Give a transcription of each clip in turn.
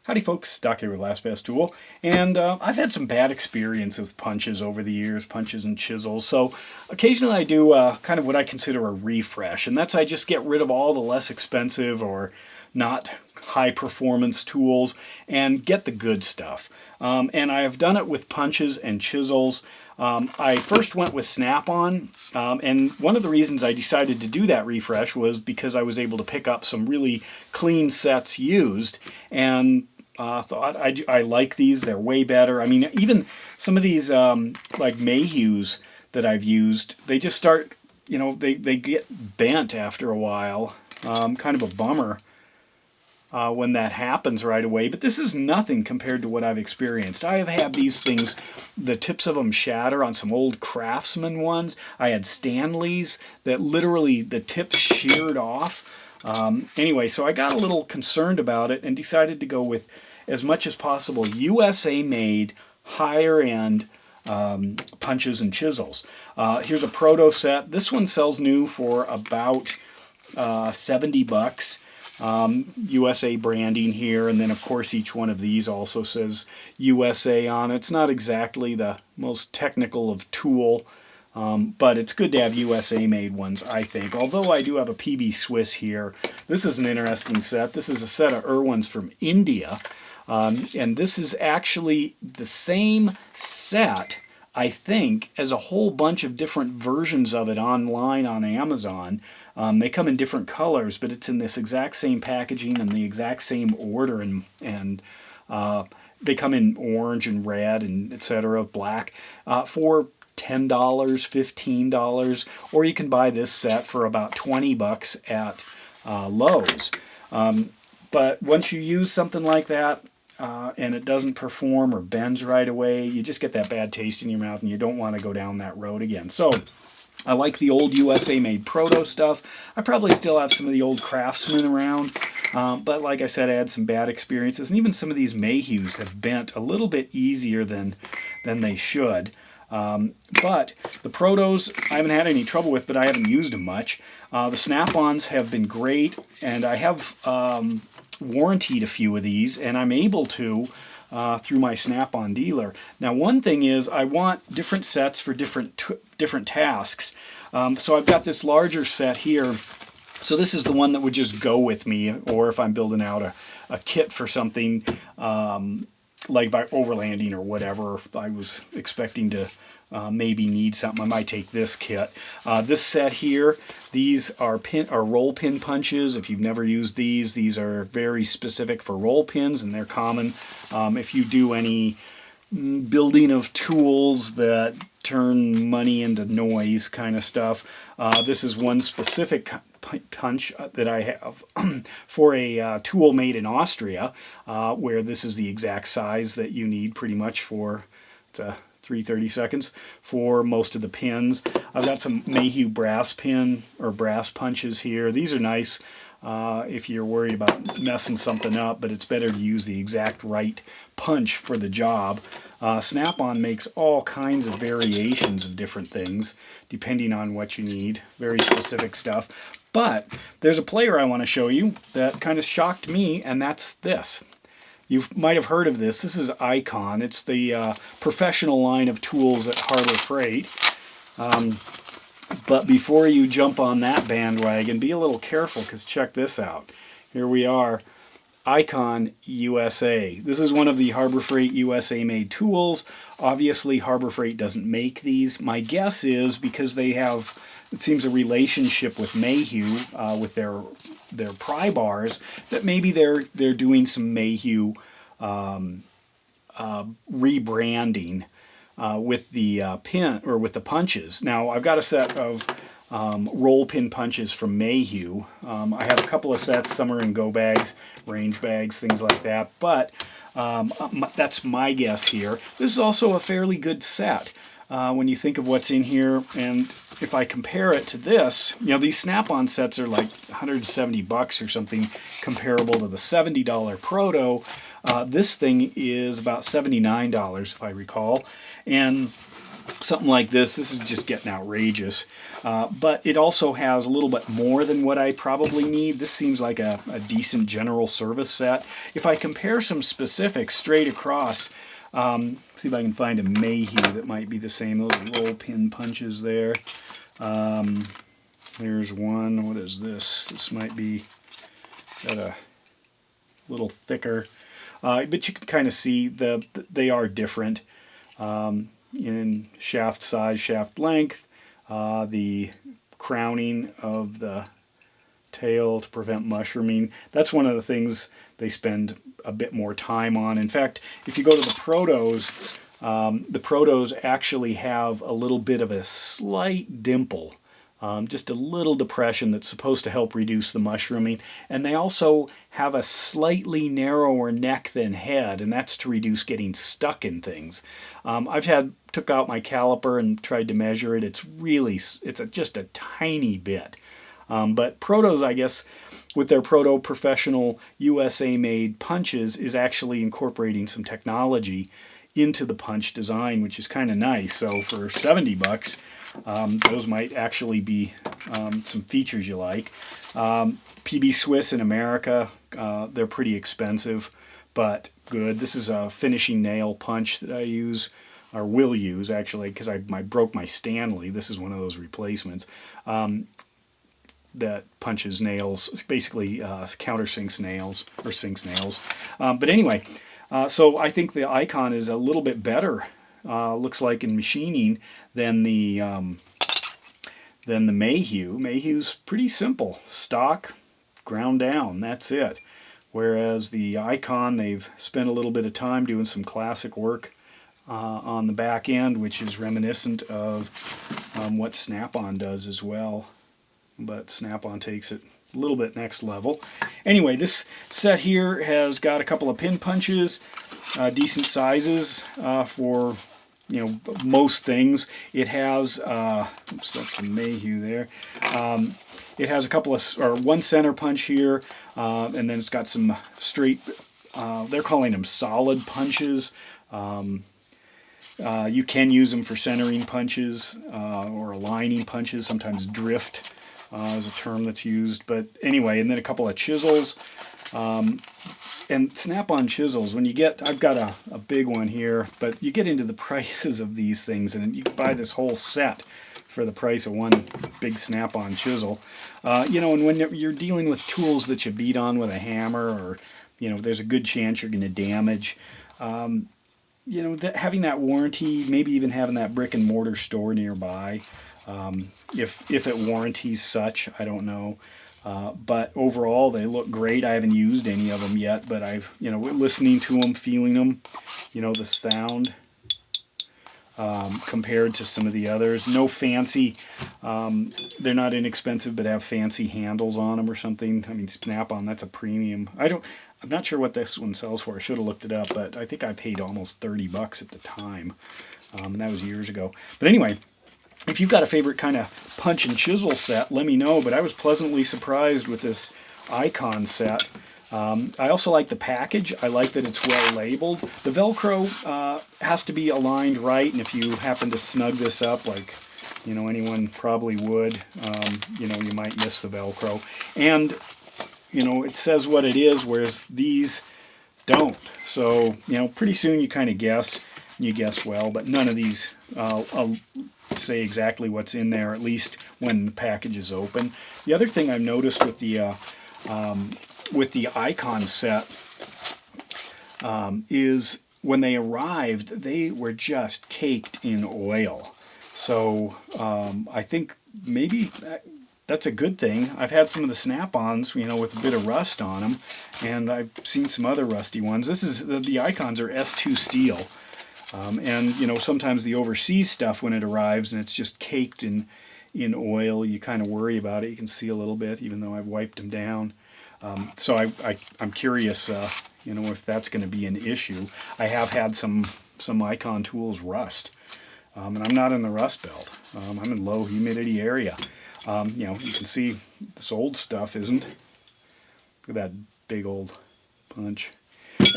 Howdy folks, Doc here with Last Best Tool, and I've had some bad experience with punches over the years, punches and chisels, so occasionally I do kind of what I consider a refresh, and that's I just get rid of all the less expensive or not high performance tools and get the good stuff. And I have done it with punches and chisels. I first went with Snap-on, and one of the reasons I decided to do that refresh was because I was able to pick up some really clean sets used, and thought I like these. They're way better. I mean, even some of these like Mayhews that I've used, they just start, you know, they get bent after a while. Kind of a bummer when that happens right away, but this is nothing compared to what I've experienced. I have had these things, the tips of them shatter on some old Craftsman ones. I had Stanleys that literally the tips sheared off. Anyway, so I got a little concerned about it and decided to go with, as much as possible, USA made, higher end punches and chisels. Here's a Proto set. This one sells new for about 70 bucks. USA branding here, and then of course each one of these also says USA on it. It's not exactly the most technical of tool, but it's good to have USA made ones, I think. Although I do have a PB Swiss here. This is an interesting set. This is a set of Irwins from India, and this is actually the same set, I think, as a whole bunch of different versions of it online on Amazon. They come in different colors, but it's in this exact same packaging and the exact same order, and they come in orange and red and etc., black, for $10, $15, or you can buy this set for about 20 bucks at Lowe's. But once you use something like that, and it doesn't perform or bends right away, you just get that bad taste in your mouth, and you don't want to go down that road again. So I like the old USA-made Proto stuff. I probably still have some of the old Craftsman around, but like I said, I had some bad experiences, and even some of these Mayhews have bent a little bit easier than they should. But the Protos I haven't had any trouble with, but I haven't used them much. The Snap-ons have been great, and I have warrantied a few of these, and I'm able to through my Snap-on dealer. Now, one thing is I want different sets for different tasks. So I've got this larger set here. So this is the one that would just go with me, or if I'm building out a kit for something like by overlanding or whatever, if I was expecting to maybe need something, I might take this kit. This set here, these are roll pin punches. If you've never used these are very specific for roll pins, and they're common. If you do any building of tools that turn money into noise kind of stuff, this is one specific punch that I have for a tool made in Austria, where this is the exact size that you need pretty much for 3/32 for most of the pins. I've got some Mayhew brass pin or brass punches here. These are nice if you're worried about messing something up, but it's better to use the exact right punch for the job. Snap-on makes all kinds of variations of different things depending on what you need. Very specific stuff. But there's a player I want to show you that kind of shocked me, and that's this. You might have heard of this. This is Icon. It's the professional line of tools at Harbor Freight. But before you jump on that bandwagon, be a little careful, because check this out. Here we are, Icon USA. This is one of the Harbor Freight USA made tools. Obviously, Harbor Freight doesn't make these. My guess is because they have, it seems, a relationship with Mayhew with their pry bars, that maybe they're doing some Mayhew rebranding with the pin or with the punches. Now I've got a set of roll pin punches from Mayhew. I have a couple of sets. Some are in go bags, range bags, things like that. But that's my guess here. This is also a fairly good set when you think of what's in here. And if I compare it to this, you know, these Snap-on sets are like 170 bucks or something, comparable to the $70 Proto. This thing is about $79 if I recall. And something like this is just getting outrageous. But it also has a little bit more than what I probably need. This seems like a decent general service set. If I compare some specifics straight across, see if I can find a Mayhew that might be the same. Those roll pin punches there. There's one. What is this? This might be got a little thicker. But you can kind of see they are different in shaft size, shaft length, the crowning of the tail to prevent mushrooming. That's one of the things they spend a bit more time on. In fact, if you go to the Protos actually have a little bit of a slight dimple. Just a little depression that's supposed to help reduce the mushrooming. And they also have a slightly narrower neck than head, and that's to reduce getting stuck in things. Took out my caliper and tried to measure it. It's just a tiny bit. But Protos, I guess, with their Proto Professional USA-made punches, is actually incorporating some technology into the punch design, which is kind of nice. So for 70 bucks, those might actually be some features you like. PB Swiss in America, they're pretty expensive, but good. This is a finishing nail punch that I use, or will use actually, because I broke my Stanley. This is one of those replacements that punches nails, basically countersinks nails, or sinks nails. But anyway, so I think the Icon is a little bit better, looks like, in machining than the Mayhew. Mayhew's pretty simple. Stock, ground down, that's it. Whereas the Icon, they've spent a little bit of time doing some classic work on the back end, which is reminiscent of what Snap-on does as well. But Snap-on takes it a little bit next level. Anyway, this set here has got a couple of pin punches, decent sizes for most things. It has oops, that's the Mayhew there. It has a couple of, or one center punch here, and then it's got some straight, they're calling them solid punches. You can use them for centering punches or aligning punches, sometimes drift is a term that's used. But anyway, and then a couple of chisels. And Snap-on chisels, when you get, I've got a big one here, but you get into the prices of these things, and you can buy this whole set for the price of one big Snap-on chisel. And when you're dealing with tools that you beat on with a hammer, or, there's a good chance you're going to damage, having that warranty, maybe even having that brick and mortar store nearby, if it warranties such, I don't know. But overall, they look great. I haven't used any of them yet, but I've, listening to them, feeling them, the sound compared to some of the others. No fancy, they're not inexpensive, but have fancy handles on them or something. I mean, Snap-on, that's a premium. I'm not sure what this one sells for. I should have looked it up, but I think I paid almost 30 bucks at the time, and that was years ago. But anyway, if you've got a favorite kind of punch and chisel set, let me know. But I was pleasantly surprised with this Icon set. I also like the package. I like that it's well labeled. The Velcro has to be aligned right, and if you happen to snug this up, like anyone probably would, you might miss the Velcro. And it says what it is, whereas these don't. So pretty soon you kind of guess, and you guess well. But none of these say exactly what's in there, at least when the package is open. The other thing I've noticed with the Icon set is when they arrived, they were just caked in oil. So I think maybe that's a good thing. I've had some of the Snap-ons, with a bit of rust on them, and I've seen some other rusty ones. This is the Icons are S2 steel. And sometimes the overseas stuff, when it arrives and it's just caked in oil, you kind of worry about it. You can see a little bit, even though I've wiped them down. So I'm curious, if that's going to be an issue. I have had some Icon tools rust, and I'm not in the rust belt. I'm in low humidity area. You can see this old stuff isn't. Look at that big old punch.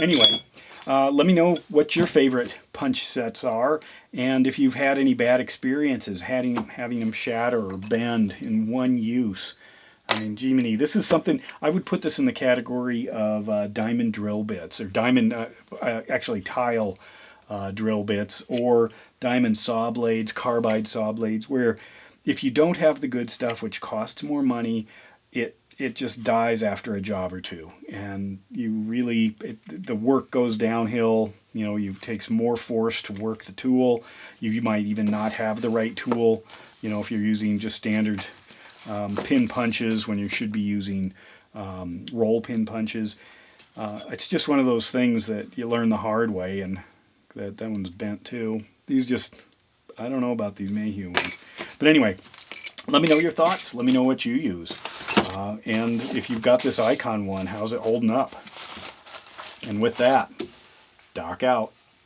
Anyway, let me know what your favorite punch sets are, and if you've had any bad experiences having them shatter or bend in one use. I mean, Jiminy, this is something, I would put this in the category of diamond drill bits, or diamond, actually tile drill bits, or diamond saw blades, carbide saw blades, where if you don't have the good stuff, which costs more money, it just dies after a job or two, and you really the work goes downhill. You know, it takes more force to work the tool. You might even not have the right tool. You know, if you're using just standard pin punches when you should be using roll pin punches. It's just one of those things that you learn the hard way, and that one's bent too. These just, I don't know about these Mayhew ones. But anyway, let me know your thoughts. Let me know what you use. And if you've got this Icon one, how's it holding up? And with that, Doc out.